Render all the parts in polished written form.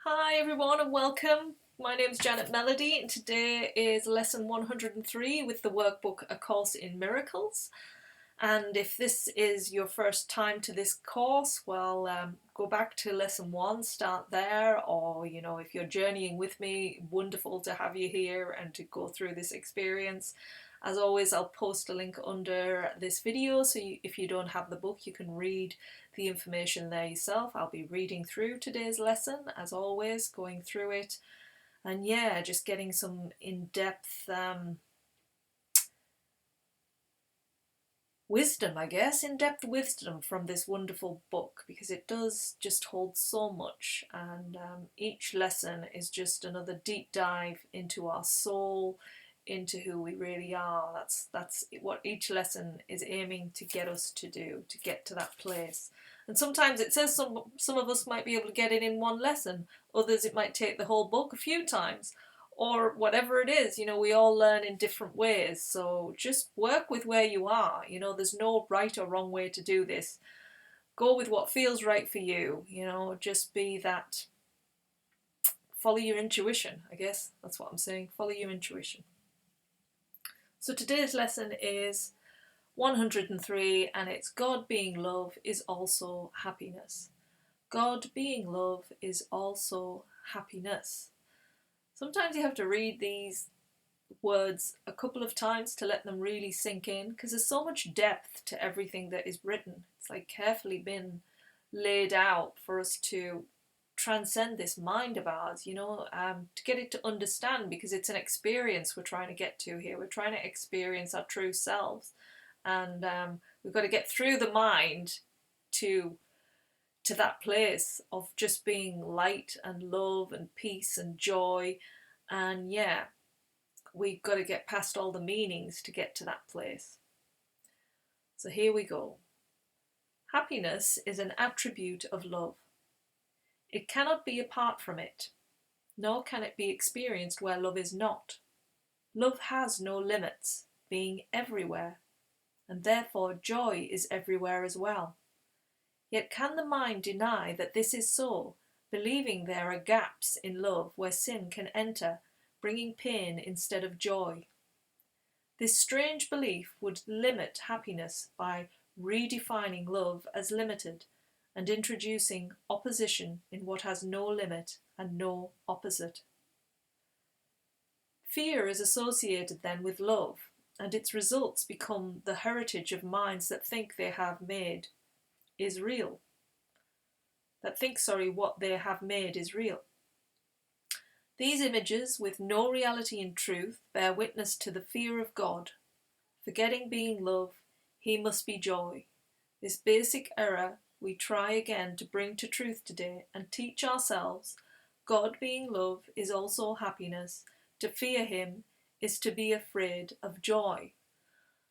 Hi everyone and welcome. My name's Janet Melody and today is lesson 103 with the workbook A Course in Miracles. And if this is your first time to this course, well, go back to lesson 1, start there, or if you're journeying with me, wonderful to have you here and to go through this experience. As always, I'll post a link under this video, so if you don't have the book, you can read the information there yourself. I'll be reading through today's lesson, as always, going through it, and yeah, just getting some in-depth wisdom, I guess, in-depth wisdom from this wonderful book, because it does just hold so much, and each lesson is just another deep dive into our soul, into who we really are. That's what each lesson is aiming to get us to do, to get to that place. And sometimes it says some of us might be able to get it in one lesson, others it might take the whole book a few times, or whatever it is. We all learn in different ways, so just work with where you are. There's no right or wrong way to do this. Go with what feels right for you. Just be that, follow your intuition, I guess that's what I'm saying. Follow your intuition. So today's lesson is 103, and it's God being love is also happiness. God being love is also happiness. Sometimes you have to read these words a couple of times to let them really sink in, because there's so much depth to everything that is written. It's like carefully been laid out for us to transcend this mind of ours, to get it to understand, because it's an experience we're trying to get to here. We're trying to experience our true selves, and we've got to get through the mind to that place of just being light and love and peace and joy. And yeah, we've got to get past all the meanings to get to that place. So here we go. Happiness is an attribute of love. It cannot be apart from it, nor can it be experienced where love is not. Love has no limits, being everywhere, and therefore joy is everywhere as well. Yet can the mind deny that this is so, believing there are gaps in love where sin can enter, bringing pain instead of joy? This strange belief would limit happiness by redefining love as limited and introducing opposition in what has no limit and no opposite. Fear is associated then with love, and its results become the heritage of minds that think they have made is real. What they have made is real. These images, with no reality in truth, bear witness to the fear of God. Forgetting being love, he must be joy. This basic error we try again to bring to truth today and teach ourselves. God being love is also happiness. To fear him is to be afraid of joy.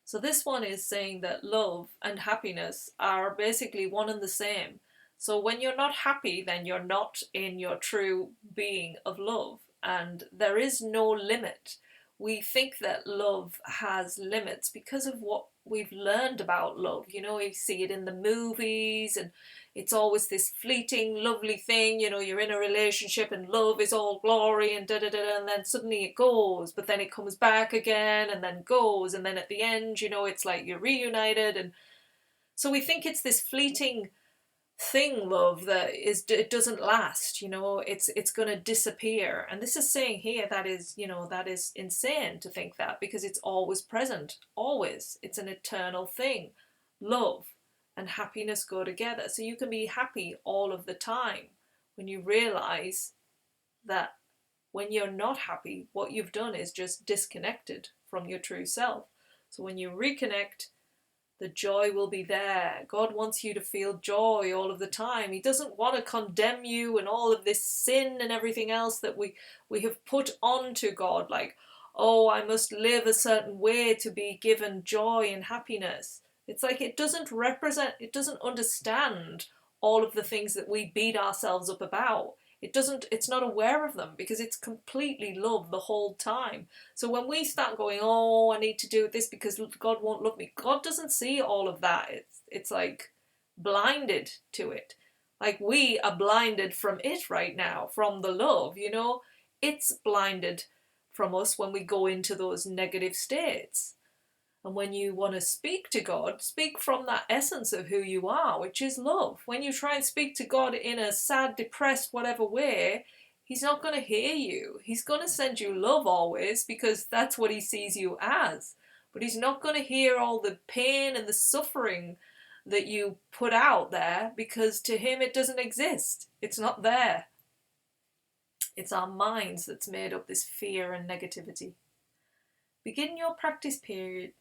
So this one is saying that love and happiness are basically one and the same. So when you're not happy, then you're not in your true being of love, and there is no limit. We think that love has limits because of what we've learned about love. You see it in the movies, and it's always this fleeting, lovely thing. You're in a relationship and love is all glory and da-da-da, and then suddenly it goes, but then it comes back again and then goes, and then at the end, it's like you're reunited. And so we think it's this fleeting thing, love, that it doesn't last. It's going to disappear. And this is saying here that is insane to think that, because it's always present, always. It's an eternal thing. Love and happiness go together. So you can be happy all of the time when you realize that when you're not happy, what you've done is just disconnected from your true self. So when you reconnect, the joy will be there. God wants you to feel joy all of the time. He doesn't want to condemn you and all of this sin and everything else that we have put onto God, like, oh, I must live a certain way to be given joy and happiness. It's like it doesn't understand all of the things that we beat ourselves up about. It's not aware of them, because it's completely love the whole time. So when we start going, oh, I need to do this because God won't love me, God doesn't see all of that. It's like blinded to it. Like, we are blinded from it right now, from the love, you know? It's blinded from us when we go into those negative states. And when you want to speak to God, speak from that essence of who you are, which is love. When you try and speak to God in a sad, depressed, whatever way, He's not going to hear you. He's going to send you love always, because that's what He sees you as. But He's not going to hear all the pain and the suffering that you put out there, because to Him it doesn't exist. It's not there. It's our minds that's made up this fear and negativity. Begin your practice period,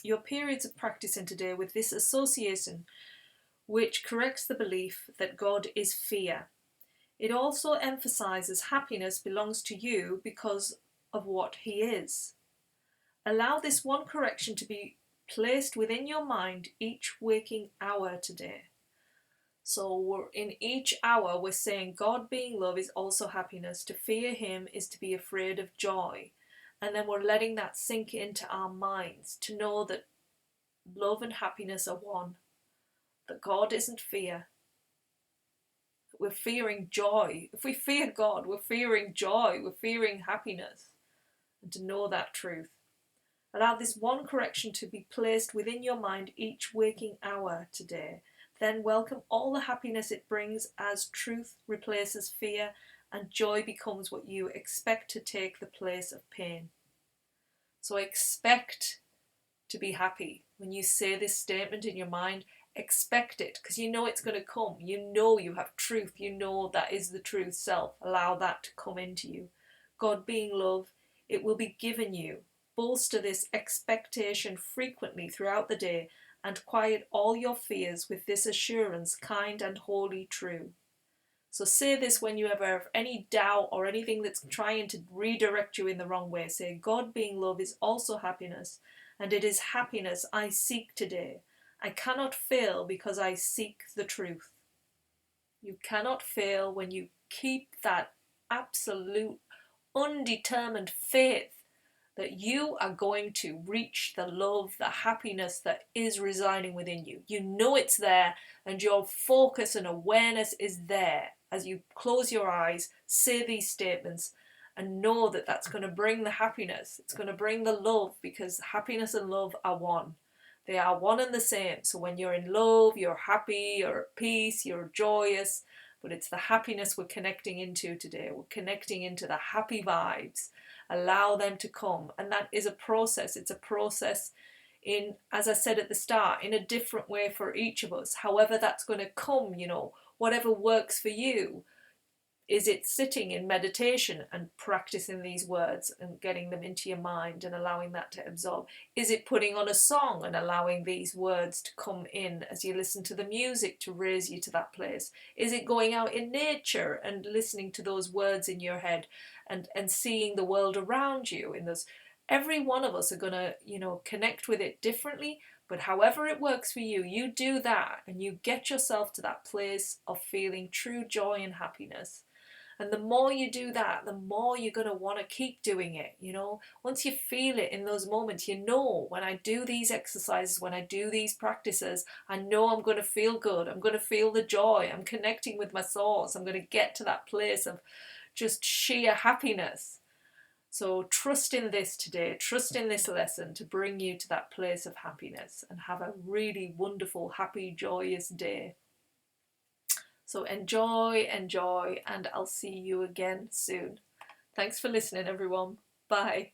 your periods of practicing today with this association, which corrects the belief that God is fear. It also emphasizes happiness belongs to you because of what He is. Allow this one correction to be placed within your mind each waking hour today. So in each hour we're saying God being love is also happiness. To fear Him is to be afraid of joy. And then we're letting that sink into our minds to know that love and happiness are one. That God isn't fear. We're fearing joy. If we fear God, we're fearing joy. We're fearing happiness. And to know that truth. Allow this one correction to be placed within your mind each waking hour today. Then welcome all the happiness it brings as truth replaces fear and joy becomes what you expect to take the place of pain. So expect to be happy. When you say this statement in your mind, expect it, because you know it's going to come. You know you have truth. You know that is the truth self. Allow that to come into you. God being love, it will be given you. Bolster this expectation frequently throughout the day and quiet all your fears with this assurance, kind and wholly true. So say this when you ever have any doubt or anything that's trying to redirect you in the wrong way. Say, God being love is also happiness, and it is happiness I seek today. I cannot fail because I seek the truth. You cannot fail when you keep that absolute undetermined faith that you are going to reach the love, the happiness that is residing within you. You know it's there, and your focus and awareness is there. As you close your eyes, say these statements, and know that that's going to bring the happiness. It's going to bring the love, because happiness and love are one. They are one and the same. So when you're in love, you're happy, you're at peace, you're joyous. But it's the happiness we're connecting into today. We're connecting into the happy vibes. Allow them to come. And that is a process. It's a process in, as I said at the start, in a different way for each of us. However that's going to come, you know, whatever works for you. Is it sitting in meditation and practicing these words and getting them into your mind and allowing that to absorb? Is it putting on a song and allowing these words to come in as you listen to the music to raise you to that place? Is it going out in nature and listening to those words in your head and seeing the world around you in those? Every one of us are going to, you know, connect with it differently. But however it works for you, you do that and you get yourself to that place of feeling true joy and happiness. And the more you do that, the more you're going to want to keep doing it, you know. Once you feel it in those moments, you know, when I do these exercises, when I do these practices, I know I'm going to feel good. I'm going to feel the joy. I'm connecting with my source. I'm going to get to that place of just sheer happiness. So trust in this today. Trust in this lesson to bring you to that place of happiness, and have a really wonderful, happy, joyous day. So enjoy, and I'll see you again soon. Thanks for listening, everyone. Bye.